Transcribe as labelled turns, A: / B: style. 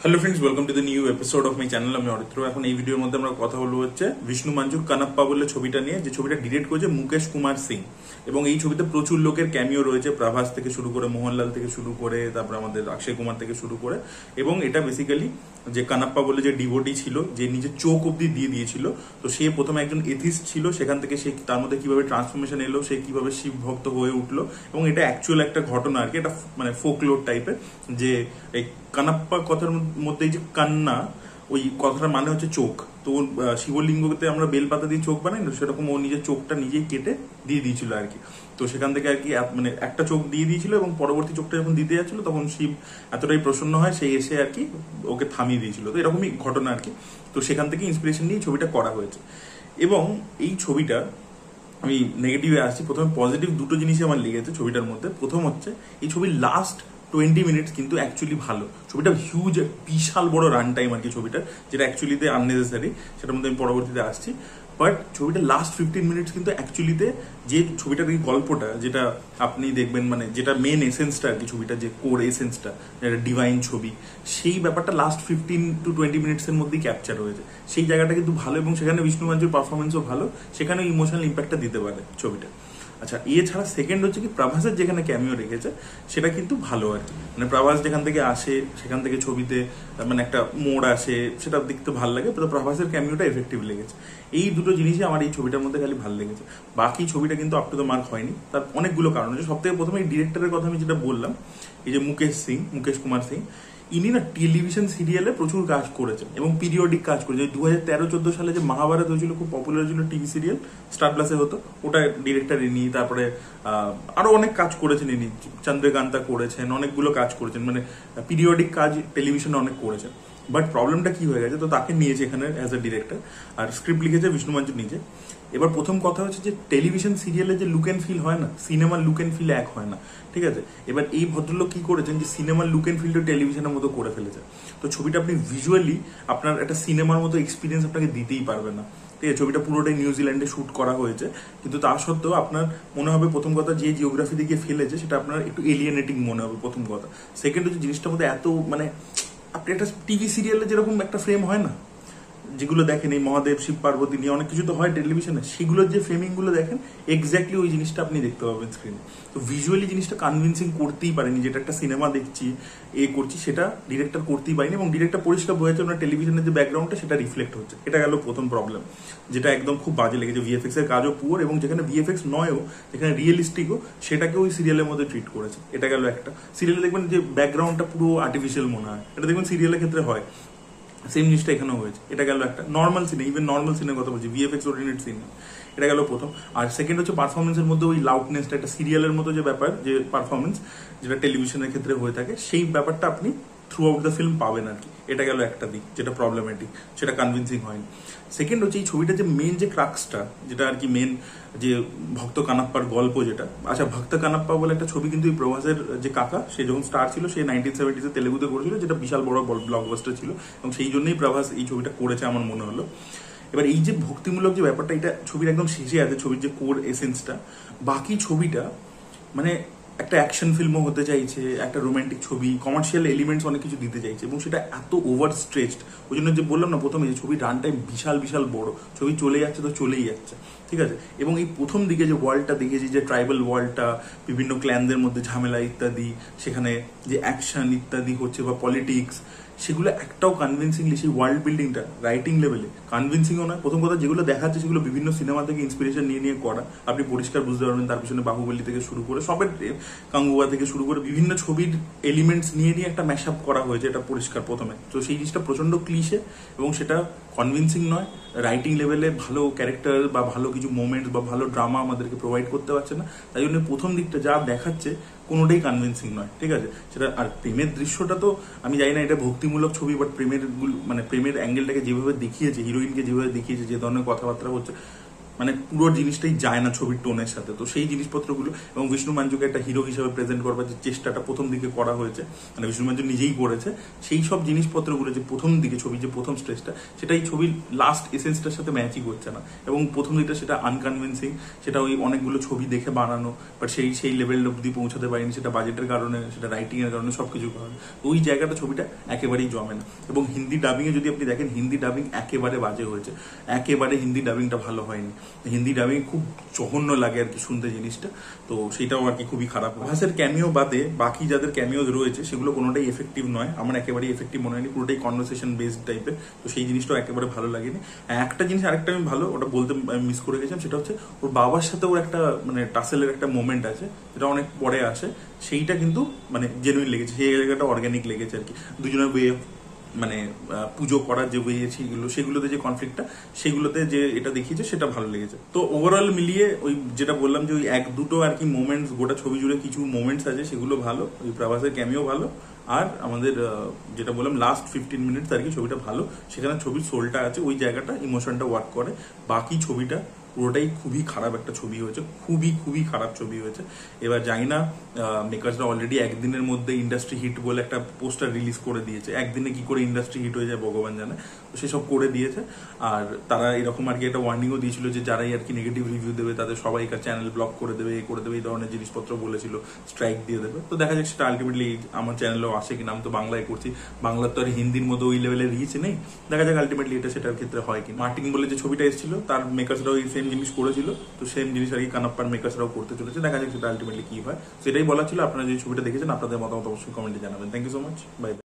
A: Hello friends, welcome to the new episode of my channel. আমি অরিত্র। এখন এই ভিডিওর মধ্যে আমরা কথা বলবো হচ্ছে বিষ্ণু মাঞ্জুর কানাপ্পা বলে ছবিটা নিয়ে, যে ছবিটা ডিরেক্ট করেছে মুকেশ কুমার সিং। এবং এই ছবিতে প্রচুর লোকের ক্যামিও রয়েছে, প্রভাস থেকে শুরু করে, মোহনলাল থেকে শুরু করে, তারপর আমাদের অক্ষয় কুমার থেকে শুরু করে। এবং এটা বেসিক্যালি যে কানাপ্পা বলে যে ডিভোটি ছিল, যে নিজের চোখ অব্দি দিয়ে দিয়েছিল, তো সে প্রথমে একজন এথিস্ট ছিল, সেখান থেকে সে তার মধ্যে কিভাবে ট্রান্সফরমেশন এলো, সে কিভাবে শিব ভক্ত হয়ে উঠলো। এবং এটা অ্যাকচুয়াল একটা ঘটনা আর কি, এটা মানে ফোকলোর টাইপের। যে এই কানাপ্পা কথার মধ্যে যে কান্না, ওই কথাটার মানে হচ্ছে চোখ। তো শিবলিঙ্গতে আমরা বেলপাতা দিয়ে চোখ বানাই না, সেরকম ও নিজের চোখটা নিজেই কেটে দিয়ে দিয়েছিল আর কি। তো সেখান থেকে আর কি মানে একটা চোখ দিয়ে দিয়েছিল, এবং পরবর্তী চোখটা যখন দিতে যাচ্ছিল তখন শিব এতটাই প্রসন্ন হয়, সেই এসে আর কি ওকে থামিয়ে দিয়েছিল। তো এরকমই ঘটনা আর কি। তো সেখান থেকে ইন্সপিরেশন নিয়ে ছবিটা করা হয়েছে। এবং এই ছবিটা আমি নেগেটিভে আসছি। প্রথমে পজিটিভ দুটো জিনিসই আমার লেগেছে ছবিটার মধ্যে। প্রথম হচ্ছে এই ছবির লাস্ট 20 মিনিটস কিন্তু অ্যাকচুয়ালি ভালো। ছবিটা হিউজ, বিশাল বড় রান টাইম আর কি ছবিটার, যেটা অ্যাকচুয়ালিতে আননেসেসারি, সেটার মধ্যে আমি পরবর্তীতে আসছি। বাট ছবিটার লাস্ট 15 মিনিটস কিন্তু অ্যাকচুয়ালিতে যে ছবিটার এই গল্পটা, যেটা আপনি দেখবেন মানে যেটা মেন এসেন্সটা আর কি, ছবিটা যে কোর এসেন্সটা, যেটা ডিভাইন ছবি, সেই ব্যাপারটা লাস্ট 15 to 20 মিনিটসের মধ্যেই ক্যাপচার হয়েছে। সেই জায়গাটা কিন্তু ভালো, এবং সেখানে বিষ্ণু মাঞ্জুর পারফরমেন্সও ভালো, সেখানে ইমোশনাল ইম্প্যাক্টটা দিতে পারে ছবিটা। আচ্ছা, এছাড়া সেকেন্ড হচ্ছে কি, প্রভাসের যেখানে ক্যামিও রেখেছে সেটা কিন্তু ভালো আর কি। মানে প্রভাস যেখান থেকে আসে, সেখান থেকে ছবিতে মানে একটা মোড় আসে, সেটা দেখতে ভালো লাগে। তো প্রভাসের ক্যামিওটা এফেক্টিভ লেগেছে। এই দুটো জিনিসই আমার এই ছবিটার মধ্যে খালি ভালো লেগেছে। বাকি ছবিটা কিন্তু আপ টু দ্য মার্ক হয়নি। তার অনেকগুলো কারণ আছে। সব থেকে প্রথমে এই ডিরেক্টরের কথা আমি যেটা বললাম, এই যে মুকেশ কুমার সিং, ইনি না টেলিভিশন সিরিয়ালে প্রচুর কাজ করেছেন এবং পিরিয়ডিক কাজ করেছেন। 2013-14 সালে যে মহাভারত হয়েছিল, খুব পপুলার ছিল টিভি সিরিয়াল, স্টার প্লাসে হতো, ওটা ডিরেক্টর ইনি। তারপরে আরো অনেক কাজ করেছেন ইনি, চন্দ্রকান্তা করেছেন, অনেকগুলো কাজ করেছেন, মানে পিরিয়ডিক কাজ টেলিভিশনে অনেক করেছেন। বাট প্রবলেমটা কি হয়ে গেছে, তো তাকে নিয়েছে এখানে অ্যাজ এ ডিরেক্টর, আর স্ক্রিপ্ট লিখেছে বিষ্ণু মাঞ্জু নিজে। এবার প্রথম কথা হচ্ছে যে টেলিভিশন সিরিয়ালে যে লুক অ্যান্ড ফিল হয় না, সিনেমার লুক অ্যান্ড ফিল এক হয় না, ঠিক আছে। এবার এই ভদ্রলোক কি করেছেন, যে সিনেমার লুক অ্যান্ড ফিলটা টেলিভিশনের মতো করে ফেলেছে। তো ছবিটা আপনি ভিজুয়ালি আপনার একটা সিনেমার মতো এক্সপিরিয়েন্স আপনাকে দিতেই পারবে না, ঠিক আছে। ছবিটা পুরোটাই নিউজিল্যান্ডে শুট করা হয়েছে, কিন্তু তা সত্ত্বেও আপনার মনে হবে, প্রথম কথা, যে জিওগ্রাফি দিকে ফেলেছে সেটা আপনার একটু এলিয়েনেটিং মনে হবে, প্রথম কথা। সেকেন্ড হচ্ছে জিনিসটার মধ্যে এত মানে আপনি একটা টিভি সিরিয়ালে যেরকম একটা ফ্রেম হয় না, যেগুলো দেখেন এই মহাদেব, শিব পার্বতী নিয়ে অনেক কিছু তো হয় টেলিভিশনে, সেগুলোর যে ফ্রেমিং গুলো দেখেন, এক্স্যাক্টলি ওই জিনিসটা আপনি দেখতে পাবেন স্ক্রিনে। তো ভিজুয়ালি জিনিসটা কনভিন্সিং করতেই পারেনি, যেটা একটা সিনেমা দেখছি করছি, সেটা ডিরেক্টর করতেই পারেনি। এবং ডিরেক্টর পরিষ্কার বোঝাচ্ছে ওনার টেলিভিশনের যে ব্যাকগ্রাউন্ডটা, সেটা রিফ্লেক্ট হচ্ছে। এটা গেল প্রথম প্রবলেম, যেটা একদম খুব বাজে লেগেছে। ভিএফএক্স এর কাজও পুয়ার, এবং যেখানে ভিএফএক্স নয়ও, যেখানে রিয়েলিস্টিকও, সেটাকে ওই সিরিয়ালের মধ্যে ট্রিট করেছে। এটা গেল একটা। সিরিয়ালে দেখবেন যে ব্যাকগ্রাউন্ডটা পুরো আর্টিফিশিয়াল মনে হয়, এটা দেখবেন সিরিয়ালের ক্ষেত্রে হয়, সেম জিনিসটা এখানেও হয়েছে। এটা গেল একটা নর্মাল সিনে, ইভেন নর্মাল সিনের কথা বলছি, ভিএফএক্স ওরিয়েন্টেড সিন। এটা গেল প্রথম। আর সেকেন্ড হচ্ছে পারফরমেন্সের মধ্যে ওই লাউডনেসটা, একটা সিরিয়ালের মতো যে ব্যাপার, যে পারফরমেন্স যেটা টেলিভিশনের ক্ষেত্রে হয়ে থাকে, সেই ব্যাপারটা আপনি থ্রু আউট দ্য ফিল্ম পাবেন আর কি। এটা গেল একটা দিক, যেটা প্রবলেমেটিক, সেটা কনভিন্সিং হয়নি। সেকেন্ড হচ্ছে এই ছবিটা যে মেন যে ক্রাক্সটা, যেটা আর কি মেন যে ভক্ত কানাপ্পার গল্প, যেটা আচ্ছা, ভক্ত কানাপ্পা বলে একটা ছবি কিন্তু এই প্রভাসের যে কাকা, সে যখন স্টার ছিল, সে 1970s তেলেগুতে করেছিল, যেটা বিশাল বড় ব্লকবাস্টার ছিল, এবং সেই জন্যই প্রভাস এই ছবিটা করেছে আমার মনে হলো। এবার এই যে ভক্তিমূলক যে ব্যাপারটা, এটা ছবির একদম শেষে আছে, ছবির যে কোর এসেন্সটা। বাকি ছবিটা মানে একটা অ্যাকশন ফিল্মও হতে চাইছে, একটা রোমান্টিক ছবি, কমার্শিয়াল এলিমেন্টস অনেক কিছু দিতে চাইছে, এবং সেটা এত ওভার স্ট্রেচড। ওই জন্য যে বললাম না প্রথমে, যে ছবির রান টাইম বিশাল বিশাল বড়, ছবি চলে যাচ্ছে তো চলেই যাচ্ছে, ঠিক আছে। এবং এই প্রথম দিকে যে ওয়ার্ল্ডটা দেখেছি, যে ট্রাইবাল ওয়ার্ল্ডটা, বিভিন্ন ক্ল্যানদের মধ্যে ঝামেলা ইত্যাদি, সেখানে যে অ্যাকশন ইত্যাদি হচ্ছে বা পলিটিক্স, সেগুলো একটাও কনভিন্সিংলি, সেই ওয়ার্ল্ড বিল্ডিংটা রাইটিং লেভেলে কনভিন্সিংও নয়। প্রথম কথা, যেগুলো দেখাচ্ছে সেগুলো বিভিন্ন সিনেমা থেকে ইন্সপিরেশন নিয়ে নিয়ে করা, আপনি পরিষ্কার বুঝতে পারবেন। তার পিছনে বাহুবলী থেকে শুরু করে, সবের কাঙ্গুয়া থেকে শুরু করে, বিভিন্ন ছবির এলিমেন্টস নিয়ে নিয়ে একটা ম্যাশ আপ করা হয়েছে, এটা পরিষ্কার প্রথমে। তো সেই জিনিসটা প্রচন্ড ক্লিশে, এবং সেটা কনভিন্সিং নয়। রাইটিং লেভেলে ভালো ক্যারেক্টার বা ভালো কিছু মোমেন্টস বা ভালো ড্রামা আমাদেরকে প্রোভাইড করতে পারছে না। তাই জন্য প্রথম দিকটা যা দেখাচ্ছে কোনোটাই কনভিন্সিং নয়, ঠিক আছে। সেটা আর প্রেমের দৃশ্যটা তো আমি জানি না এটা ভক্তিমূলক ছবি, বাট প্রেমের মানে প্রেমের অ্যাঙ্গেলটাকে যেভাবে দেখিয়েছে, হিরোইনকে যেভাবে দেখিয়েছে, যে ধরনের কথাবার্তা হচ্ছে, মানে পুরো জিনিসটাই যায় না ছবির টোনের সাথে। তো সেই জিনিসপত্রগুলো এবং বিষ্ণু মাঞ্জুকে একটা হিরো হিসেবে প্রেজেন্ট করবার যে চেষ্টাটা প্রথম দিকে করা হয়েছে, মানে বিষ্ণু মাঞ্জু নিজেই করেছে, সেই সব জিনিসপত্রগুলো যে প্রথম দিকে ছবির যে প্রথম স্টেজটা, সেটা এই ছবির লাস্ট এসেন্সটার সাথে ম্যাচই করছে না। এবং প্রথম দিকটা সেটা আনকনভিন্সিং, সেটা ওই অনেকগুলো ছবি দেখে বানানো, বাট সেই লেভেল অব্দি পৌঁছাতে পারিনি, সেটা বাজেটের কারণে, সেটা রাইটিং এর কারণে, সবকিছুর কারণে। ওই জায়গাটা ছবিটা একেবারেই জমে না। এবং হিন্দি ডাবিং এ যদি আপনি দেখেন, হিন্দি ডাবিং একেবারে বাজে হয়েছে, একেবারে হিন্দি ডাবিংটা ভালো হয়নি। হিন্দি ডাবিং খুব জঘন্য লাগে আর কি শুনতে জিনিসটা, তো সেটাও আর কি খুবই খারাপ। প্রভাসের ক্যামিও বাদে বাকি যাদের ক্যামিও রয়েছে সেগুলো কোনোটাই এফেক্টিভ নয়, আমার একেবারেই এফেক্টিভ মনে হয়নি, পুরোটাই কনভারসেশন বেসড টাইপের। তো সেই জিনিসটাও একেবারে ভালো লাগেনি। একটা জিনিস আরেকটা আমি ভালো, ওটা বলতে মিস করে গেছিলাম, সেটা হচ্ছে ওর বাবার সাথে ওর একটা মানে টাসেলের একটা মোমেন্ট আছে, যেটা অনেক পরে আসে, সেইটা কিন্তু মানে জেনুইন লেগেছে, সেই জায়গাটা অর্গানিক লেগেছে আর কি। দুজনের ওয়ে মানে পুজো করার যে ওয়ে সেগুলোতে যে কনফ্লিক্টটা, সেগুলোতে যে এটা দেখিয়েছে সেটা ভালো লেগেছে। তো ওভারঅল মিলিয়ে ওই যেটা বললাম যে ওই এক দুটো আর কি মোমেন্টস, গোটা ছবি জুড়ে কিছু মোমেন্টস আছে সেগুলো ভালো, ওই প্রভাসের ক্যামিও ভালো, আর আমাদের যেটা বললাম লাস্ট 15 মিনিটস আর কি ছবিটা ভালো, সেখানে ছবির সোলটা আছে, ওই জায়গাটা ইমোশনটা ওয়ার্ক করে। বাকি ছবিটা পুরোটাই খুবই খারাপ একটা ছবি হয়েছে, খুবই খুবই খারাপ ছবি হয়েছে। এবার জানি না, মেকার্সরা অলরেডি একদিনের মধ্যে ইন্ডাস্ট্রি হিট বলে একটা পোস্টার রিলিজ করে দিয়েছে, একদিনে কি করে ইন্ডাস্ট্রি হিট হয়ে যায় ভগবান জানে, তো সেসব করে দিয়েছে। আর তারা এরকম আর কি একটা ওয়ার্নিংও দিয়েছিল যে যারাই আর কি নেগেটিভ রিভিউ দেবে তাদের সবাইকার চ্যানেল ব্লক করে দেবে, এ করে দেবে, এই ধরনের জিনিসপত্র বলেছিল, স্ট্রাইক দিয়ে দেবে। তো দেখা যাক সেটা আলটিমেটলি আমার চ্যানেলেও আসে কিনা, আমি তো বাংলায় করছি, বাংলার তো আর হিন্দির মধ্যে ওই লেভেলের রিচ নেই, দেখা যাক আলটিমেটলি এটা সেটার ক্ষেত্রে হয় কি। মার্টিন বলে যে ছবিটা এসেছিল তার মেকার্সরাও এই সেম জিনিস করেছিল, তো সেম জিনিস আর কি কানাপ্পার মেকার্সরাও করতে চলেছে, দেখা যাক সেটা আলটিমেটলি কি হয়। সেটাই বলা ছিল। আপনারা যে ছবিটা দেখেছেন আপনাদের মতামত অবশ্যই কমেন্টে জানাবেন। Thank you so much, by.